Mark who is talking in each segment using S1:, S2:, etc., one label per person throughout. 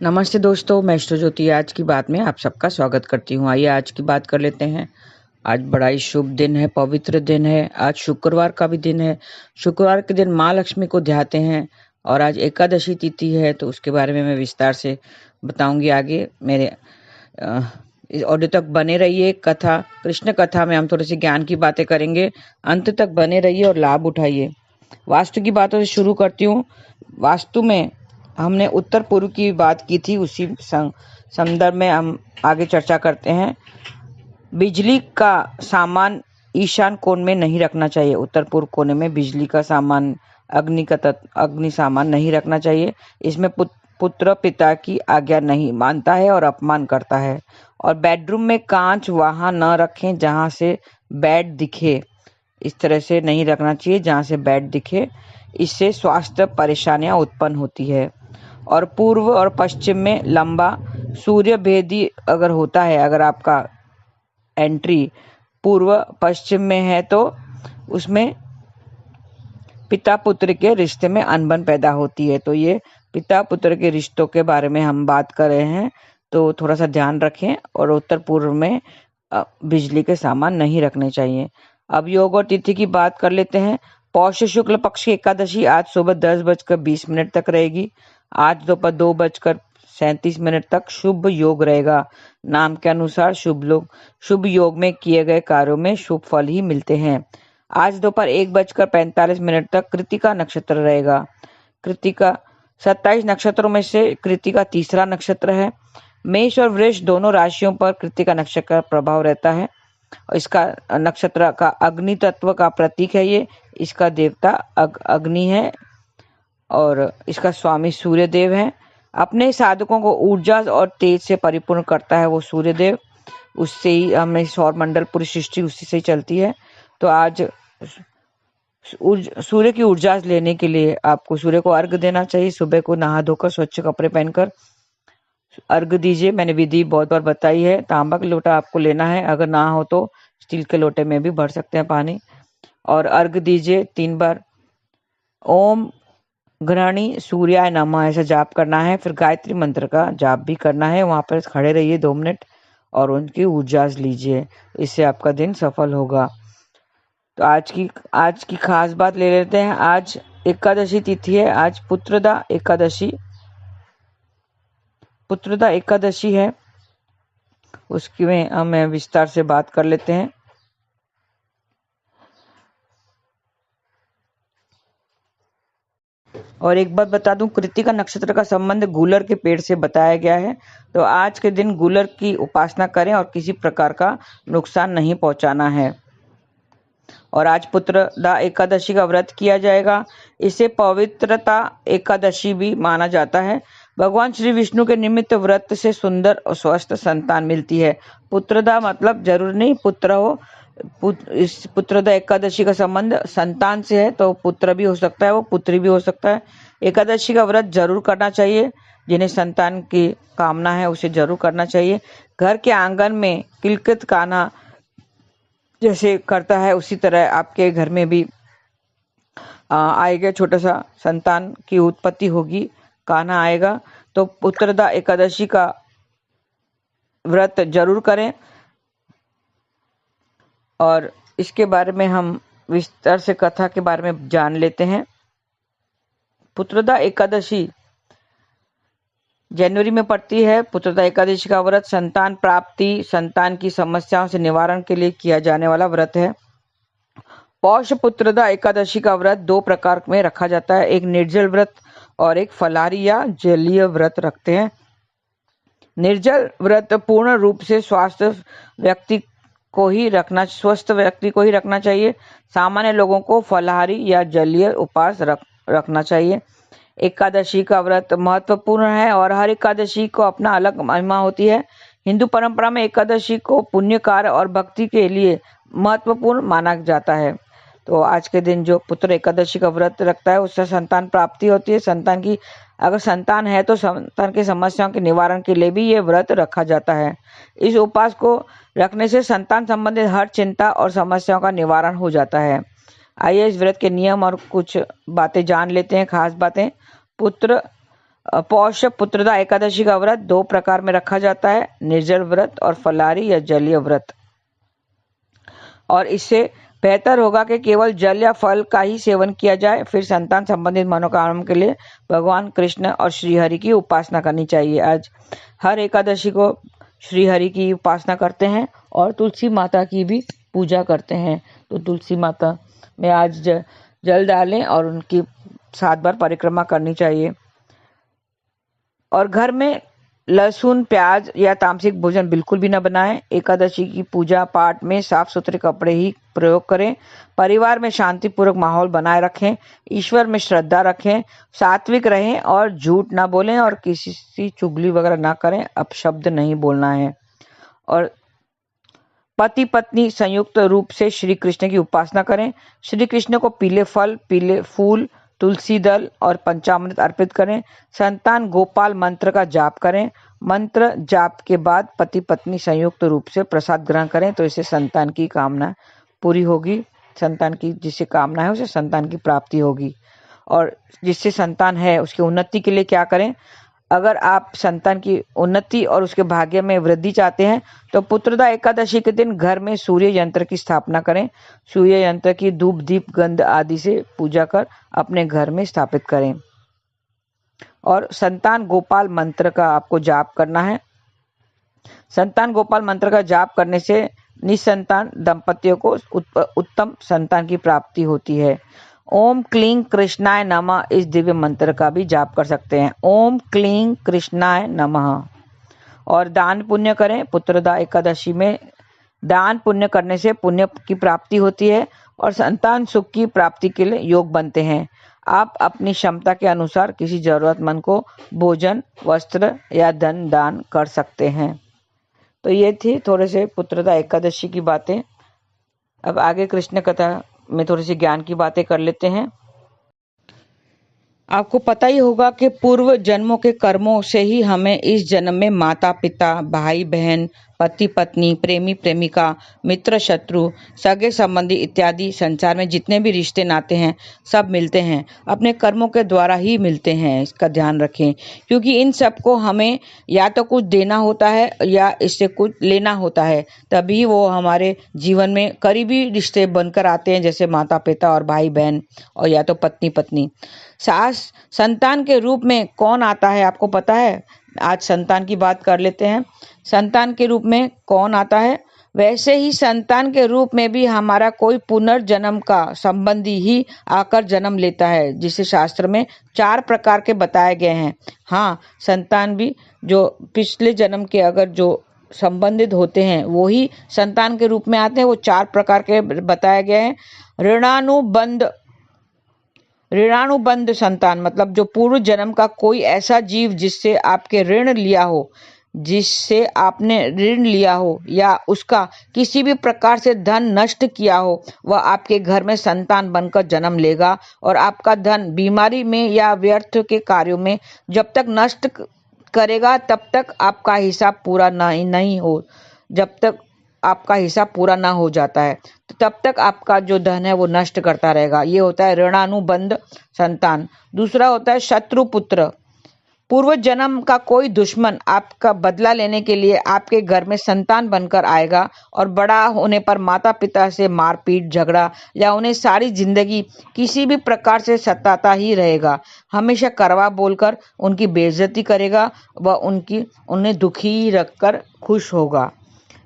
S1: नमस्ते दोस्तों, मैं ज्योति आज की बात में आप सबका स्वागत करती हूँ। आइए आज की बात कर लेते हैं। आज बड़ा ही शुभ दिन है, पवित्र दिन है। आज शुक्रवार का भी दिन है। शुक्रवार के दिन माँ लक्ष्मी को ध्याते हैं और आज एकादशी तिथि है, तो उसके बारे में मैं विस्तार से बताऊंगी आगे। मेरे इस ऑडियो तक बने रहिए। कृष्ण कथा में हम थोड़ी सी ज्ञान की बातें करेंगे। अंत तक बने रहिए और लाभ उठाइए। वास्तु की बातों से शुरू करती हूँ। वास्तु में हमने उत्तर पूर्व की बात की थी, उसी संदर्भ में हम आगे चर्चा करते हैं। बिजली का सामान ईशान कोण में नहीं रखना चाहिए। उत्तर पूर्व कोने में बिजली का सामान, अग्नि सामान नहीं रखना चाहिए। इसमें पुत्र पिता की आज्ञा नहीं मानता है और अपमान करता है। और बेडरूम में कांच वहां न रखें जहां से बेड दिखे। इस तरह से नहीं रखना चाहिए जहां से बेड दिखे। इससे स्वास्थ्य परेशानियां उत्पन्न होती है। और पूर्व और पश्चिम में लंबा सूर्य भेदी अगर होता है, अगर आपका एंट्री पूर्व पश्चिम में है, तो उसमें पिता पुत्र के रिश्ते में अनबन पैदा होती है। तो ये पिता पुत्र के रिश्तों के बारे में हम बात कर रहे हैं, तो थोड़ा सा ध्यान रखें। और उत्तर पूर्व में बिजली के सामान नहीं रखने चाहिए। अब योग और तिथि की बात कर लेते हैं। पौष शुक्ल पक्ष की एकादशी आज सुबह 10:20 तक रहेगी। आज दोपहर 2:37 तक शुभ योग रहेगा। नाम के अनुसार शुभ योग में किए गए कार्यों में शुभ फल ही मिलते हैं। आज दोपहर 1:45 तक कृतिका नक्षत्र रहेगा। कृतिका 27 नक्षत्रों में से कृतिका तीसरा नक्षत्र है। मेष और वृष दोनों राशियों पर कृतिका नक्षत्र का प्रभाव रहता है। इसका नक्षत्र का अग्नि तत्व का प्रतीक है। ये इसका देवता अग्नि है और इसका स्वामी सूर्य देव है। अपने साधकों को ऊर्जा और तेज से परिपूर्ण करता है वो सूर्य देव। उससे ही हमें सौर मंडल, पूरी सृष्टि उसी से चलती है। तो आज सूर्य की ऊर्जा लेने के लिए आपको सूर्य को अर्घ देना चाहिए। सुबह को नहा धोकर स्वच्छ कपड़े पहनकर अर्घ दीजिए। मैंने विधि बहुत बार बताई है। तांबा का लोटा आपको लेना है, अगर ना हो तो स्टील के लोटे में भी भर सकते हैं पानी, और अर्घ दीजिए 3 बार। ओम घृणी सूर्याय नमः ऐसा जाप करना है। फिर गायत्री मंत्र का जाप भी करना है। वहां पर खड़े रहिए 2 मिनट और उनकी ऊर्जा लीजिए। इससे आपका दिन सफल होगा। तो आज की खास बात ले लेते हैं। आज एकादशी तिथि है। आज पुत्रदा एकादशी है। उसकी में हम विस्तार से बात कर लेते हैं। और एक बात बता दूं, कृतिका नक्षत्र का संबंध गूलर के पेड़ से बताया गया है। तो आज के दिन गूलर की उपासना करें और किसी प्रकार का नुकसान नहीं पहुंचाना है। और आज पुत्रदा एकादशी का व्रत किया जाएगा। इसे पवित्रता एकादशी भी माना जाता है। भगवान श्री विष्णु के निमित्त व्रत से सुंदर और स्वस्थ संतान मिलती है। पुत्रदा मतलब जरूर नहीं पुत्र हो। इस पुत्रदा एकादशी का संबंध संतान से है, तो पुत्र भी हो सकता है, वो पुत्री भी हो सकता है। एकादशी का व्रत जरूर करना चाहिए। जिन्हें संतान की कामना है उसे जरूर करना चाहिए। घर के आंगन में किलकत कान्हा जैसे करता है, उसी तरह आपके घर में भी आएगा, छोटा सा संतान की उत्पत्ति होगी, कान्हा आएगा। तो पुत्रदा एकादशी का व्रत जरूर करें। और इसके बारे में हम विस्तार से कथा के बारे में जान लेते हैं। पुत्रदा एकादशी जनवरी में पड़ती है। पुत्रदा एकादशी का व्रत संतान प्राप्ति, संतान की समस्याओं से निवारण के लिए किया जाने वाला व्रत है। पौष पुत्रदा एकादशी का व्रत 2 प्रकार में रखा जाता है। एक निर्जल व्रत और एक फलाहारी या जलीय व्रत रखते हैं। निर्जल व्रत पूर्ण रूप से स्वस्थ व्यक्ति को ही रखना चाहिए। सामान्य लोगों को फलाहारी या जलीय उपवास रखना चाहिए। एकादशी का व्रत महत्वपूर्ण है और हर एकादशी को अपना अलग महिमा होती है। हिंदू परंपरा में एकादशी को पुण्य कार्य और भक्ति के लिए महत्वपूर्ण माना जाता है। तो आज के दिन जो पुत्र एकादशी का व्रत रखता है उससे संतान प्राप्ति होती है। अगर संतान है तो संतान की समस्याओं के निवारण के लिए भी ये व्रत रखा जाता है। इस उपवास को रखने से संतान संबंधित हर चिंता और समस्याओं का निवारण हो जाता है। आइए इस व्रत के नियम और कुछ बातें जान लेते हैं, खास बातें। पुत्र पौष पुत्रदा एकादशी का व्रत 2 प्रकार में रखा जाता है, निर्जल व्रत और फलाहारी या जलीय व्रत। और इससे बेहतर होगा कि केवल जल या फल का ही सेवन किया जाए। फिर संतान संबंधित मनोकामना के लिए भगवान कृष्ण और श्रीहरि की उपासना करनी चाहिए। आज हर एकादशी को श्रीहरि की उपासना करते हैं और तुलसी माता की भी पूजा करते हैं। तो तुलसी माता में आज जल डालें और उनकी 7 बार परिक्रमा करनी चाहिए। और घर में लहसुन, प्याज या तामसिक भोजन बिल्कुल भी न बनाएं। एकादशी की पूजा पाठ में साफ सुथरे कपड़े ही प्रयोग करें। परिवार में शांतिपूर्वक माहौल बनाए रखें। ईश्वर में श्रद्धा रखें। सात्विक रहें और झूठ ना बोलें और किसी से चुगली वगैरह ना करें। अपशब्द नहीं बोलना है। और पति पत्नी संयुक्त रूप से श्री कृष्ण की उपासना करें। श्री कृष्ण को पीले फल, पीले फूल, तुलसी दल और पंचामृत अर्पित करें। संतान गोपाल मंत्र का जाप करें। मंत्र जाप के बाद पति पत्नी संयुक्त रूप से प्रसाद ग्रहण करें, तो इससे संतान की कामना पूरी होगी। संतान की जिससे कामना है उसे संतान की प्राप्ति होगी। और जिससे संतान है उसकी उन्नति के लिए क्या करें? अगर आप संतान की उन्नति और उसके भाग्य में वृद्धि चाहते हैं तो पुत्रदा एकादशी के दिन घर में सूर्य यंत्र की स्थापना करें। सूर्य यंत्र की धूप, दीप, गंध आदि से पूजा कर अपने घर में स्थापित करें। और संतान गोपाल मंत्र का आपको जाप करना है। संतान गोपाल मंत्र का जाप करने से निसंतान दंपतियों को उत्तम संतान की प्राप्ति होती है। ओम क्लीं कृष्णाय नमः इस दिव्य मंत्र का भी जाप कर सकते हैं। ओम क्लीं कृष्णाय नमः। और दान पुण्य करें। पुत्रदा एकादशी में दान पुण्य करने से पुण्य की प्राप्ति होती है और संतान सुख की प्राप्ति के लिए योग बनते हैं। आप अपनी क्षमता के अनुसार किसी जरूरतमंद को भोजन, वस्त्र या धन दान कर सकते हैं। तो ये थी थोड़े से पुत्रदा एकादशी की बातें। अब आगे कृष्ण कथा में थोड़ी सी ज्ञान की बातें कर लेते हैं। आपको पता ही होगा कि पूर्व जन्मों के कर्मों से ही हमें इस जन्म में माता पिता, भाई बहन, पति पत्नी, प्रेमी प्रेमिका, मित्र शत्रु, सगे संबंधी इत्यादि संसार में जितने भी रिश्ते नाते हैं सब मिलते हैं अपने कर्मों के द्वारा ही मिलते हैं। इसका ध्यान रखें, क्योंकि इन सबको हमें या तो कुछ देना होता है या इससे कुछ लेना होता है, तभी वो हमारे जीवन में करीबी रिश्ते बनकर आते हैं, जैसे माता पिता और भाई बहन और या तो पत्नी पत्नी। सास संतान के रूप में कौन आता है आपको पता है? आज संतान की बात कर लेते हैं। संतान के रूप में कौन आता है? वैसे ही संतान के रूप में भी हमारा कोई पुनर्जन्म का संबंधी ही आकर जन्म लेता है, जिसे शास्त्र में 4 प्रकार के बताए गए हैं। हाँ, संतान भी जो पिछले जन्म के अगर जो संबंधित होते हैं वो ही संतान के रूप में आते हैं। वो 4 प्रकार के बताए गए हैं। ऋणानुबंध संतान मतलब जो पूर्व जन्म का कोई ऐसा जीव जिससे आपके जिससे आपने ऋण लिया हो या उसका किसी भी प्रकार से धन नष्ट किया हो, वह आपके घर में संतान बनकर जन्म लेगा और आपका धन बीमारी में या व्यर्थ के कार्यों में जब तक नष्ट करेगा तब तक आपका हिसाब पूरा नहीं हो जब तक आपका हिसाब पूरा ना हो जाता है, तो तब तक आपका जो धन है वो नष्ट करता रहेगा। ये होता है ऋणानुबंध संतान। दूसरा होता है शत्रु पुत्र। पूर्व जन्म का कोई दुश्मन आपका बदला लेने के लिए आपके घर में संतान बनकर आएगा और बड़ा होने पर माता पिता से मारपीट, झगड़ा या उन्हें सारी जिंदगी किसी भी प्रकार से सताता ही रहेगा। हमेशा कड़वा बोलकर उनकी बेइज्जती करेगा व उन्हें दुखी रखकर खुश होगा।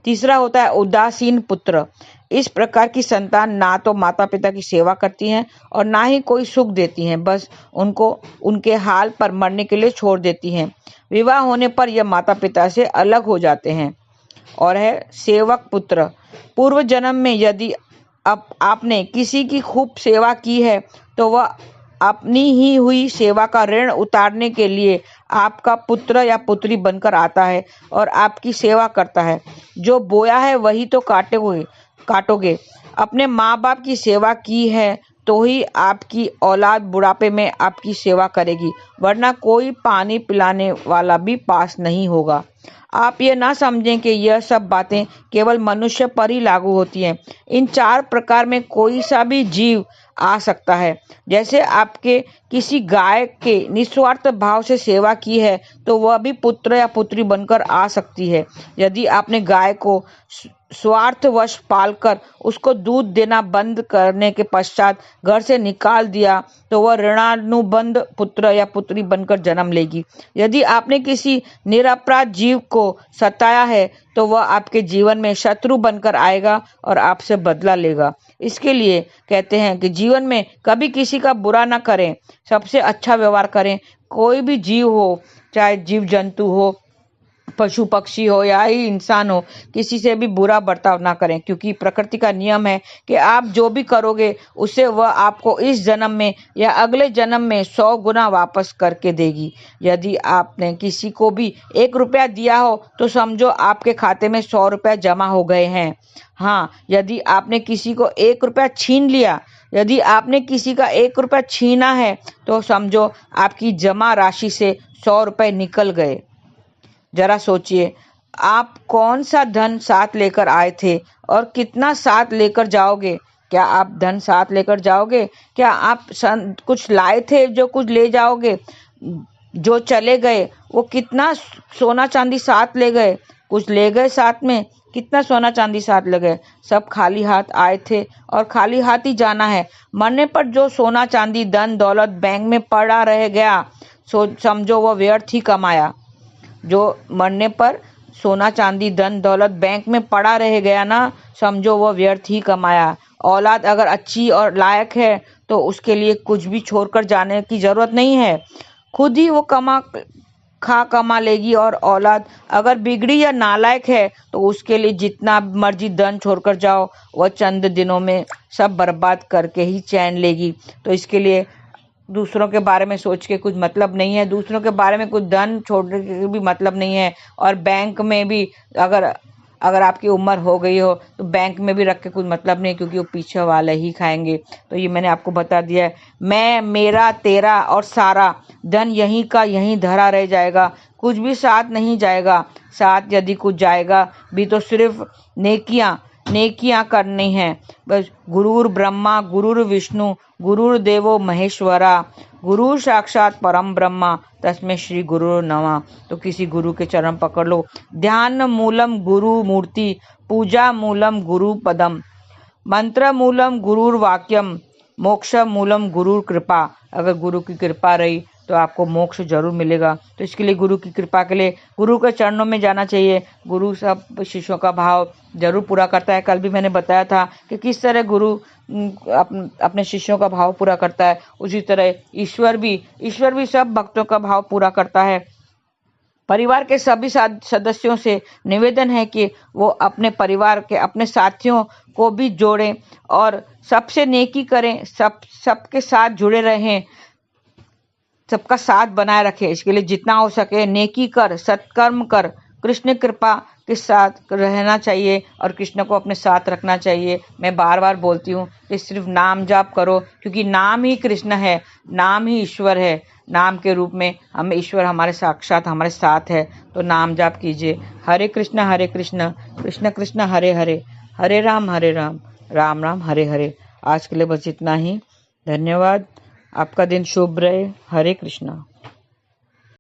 S1: तीसरा होता है उदासीन पुत्र। इस प्रकार की संतान ना तो माता पिता की सेवा करती हैं और ना ही कोई सुख देती हैं, बस उनको उनके हाल पर मरने के लिए छोड़ देती हैं। विवाह होने पर यह माता पिता से अलग हो जाते हैं। और है सेवक पुत्र। पूर्व जन्म में यदि आपने किसी की खूब सेवा की है तो वह अपनी ही हुई सेवा का ऋण उतारने के लिए आपका पुत्र या पुत्री बनकर आता है और आपकी सेवा करता है। जो बोया है वही तो काटोगे। अपने माँ बाप की सेवा की है तो ही आपकी औलाद बुढ़ापे में आपकी सेवा करेगी, वरना कोई पानी पिलाने वाला भी पास नहीं होगा। आप ये ना समझें कि यह सब बातें केवल मनुष्य पर ही लागू होती हैं। इन 4 प्रकार में कोई सा भी जीव आ सकता है। जैसे आपके किसी गाय के निस्वार्थ भाव से सेवा की है, तो वह भी पुत्र या पुत्री बनकर आ सकती है। यदि आपने गाय को स्वार्थवश पालकर उसको दूध देना बंद करने के पश्चात घर से निकाल दिया, तो वह ऋणानुबंध पुत्र या पुत्री बनकर जन्म लेगी। यदि आपने किसी निरपराध जीव को सताया है, तो वह आपके जीवन में शत्रु बनकर आएगा और आपसे बदला लेगा। इसके लिए कहते हैं कि जीवन में कभी किसी का बुरा ना करें, सबसे अच्छा व्यवहार करें। कोई भी जीव हो, चाहे जीव जंतु हो, पशु पक्षी हो या ही इंसान हो, किसी से भी बुरा बर्ताव ना करें, क्योंकि प्रकृति का नियम है कि आप जो भी करोगे उसे वह आपको इस जन्म में या अगले जन्म में 100 गुना वापस करके देगी। यदि आपने किसी को भी 1 रुपया दिया हो, तो समझो आपके खाते में 100 रुपया जमा हो गए हैं। हाँ, यदि आपने किसी को 1 रुपया छीन लिया, यदि आपने किसी का 1 रुपया छीना है, तो समझो आपकी जमा राशि से 100 रुपये निकल गए। जरा सोचिए, आप कौन सा धन साथ लेकर आए थे और कितना साथ लेकर जाओगे? क्या आप धन साथ लेकर जाओगे? क्या आप कुछ लाए थे जो कुछ ले जाओगे? जो चले गए वो कितना सोना चांदी साथ ले गए? कुछ ले गए साथ में? कितना सोना चांदी साथ ले गए? सब खाली हाथ आए थे और खाली हाथ ही जाना है। मरने पर जो सोना चांदी धन दौलत बैंक में पड़ा रह गया, समझो वो व्यर्थ ही कमाया। जो मरने पर सोना चांदी धन दौलत बैंक में पड़ा रह गया ना, समझो वो व्यर्थ ही कमाया। औलाद अगर अच्छी और लायक है, तो उसके लिए कुछ भी छोड़कर जाने की जरूरत नहीं है, खुद ही वो कमा लेगी। और औलाद अगर बिगड़ी या नालायक है, तो उसके लिए जितना मर्जी धन छोड़कर जाओ, वह चंद दिनों में सब बर्बाद करके ही चैन लेगी। तो इसके लिए दूसरों के बारे में सोच के कुछ मतलब नहीं है, दूसरों के बारे में कुछ धन छोड़ने के भी मतलब नहीं है। और बैंक में भी अगर आपकी उम्र हो गई हो, तो बैंक में भी रख के कुछ मतलब नहीं, क्योंकि वो पीछे वाले ही खाएंगे। तो ये मैंने आपको बता दिया है। मैं, मेरा, तेरा और सारा धन यहीं का यहीं धरा रह जाएगा, कुछ भी साथ नहीं जाएगा। साथ यदि कुछ जाएगा भी तो सिर्फ नेकियां करनी है बस। गुरुर ब्रह्मा गुरुर विष्णु गुरुर देवो महेश्वरा, गुरु साक्षात परम ब्रह्मा तस्मै श्री गुरु नमः। तो किसी गुरु के चरण पकड़ लो। ध्यान मूलम गुरु मूर्ति, पूजा मूलम गुरु पदम, मंत्र मूलम गुरुर वाक्यम, मोक्ष मूलम गुरुर कृपा। अगर गुरु की कृपा रही तो आपको मोक्ष जरूर मिलेगा। तो इसके लिए गुरु की कृपा के लिए गुरु के चरणों में जाना चाहिए। गुरु सब शिष्यों का भाव जरूर पूरा करता है। कल भी मैंने बताया था कि किस तरह गुरु अपने शिष्यों का भाव पूरा करता है, उसी तरह ईश्वर भी सब भक्तों का भाव पूरा करता है। परिवार के सभी सदस्यों से निवेदन है कि वो अपने परिवार के अपने साथियों को भी जोड़ें और सबसे नेकी करें, सबके साथ जुड़े रहें, सबका साथ बनाए रखें। इसके लिए जितना हो सके नेकी कर, सत्कर्म कर, कृष्ण कृपा के साथ रहना चाहिए और कृष्ण को अपने साथ रखना चाहिए। मैं बार बार बोलती हूँ कि सिर्फ नाम जाप करो, क्योंकि नाम ही कृष्ण है, नाम ही ईश्वर है। नाम के रूप में हमें ईश्वर हमारे साक्षात हमारे साथ है। तो नाम जाप कीजिए। हरे कृष्ण कृष्ण कृष्ण हरे हरे, हरे राम राम राम हरे हरे। आज के लिए बस इतना ही। धन्यवाद। आपका दिन शुभ रहे। हरे कृष्णा।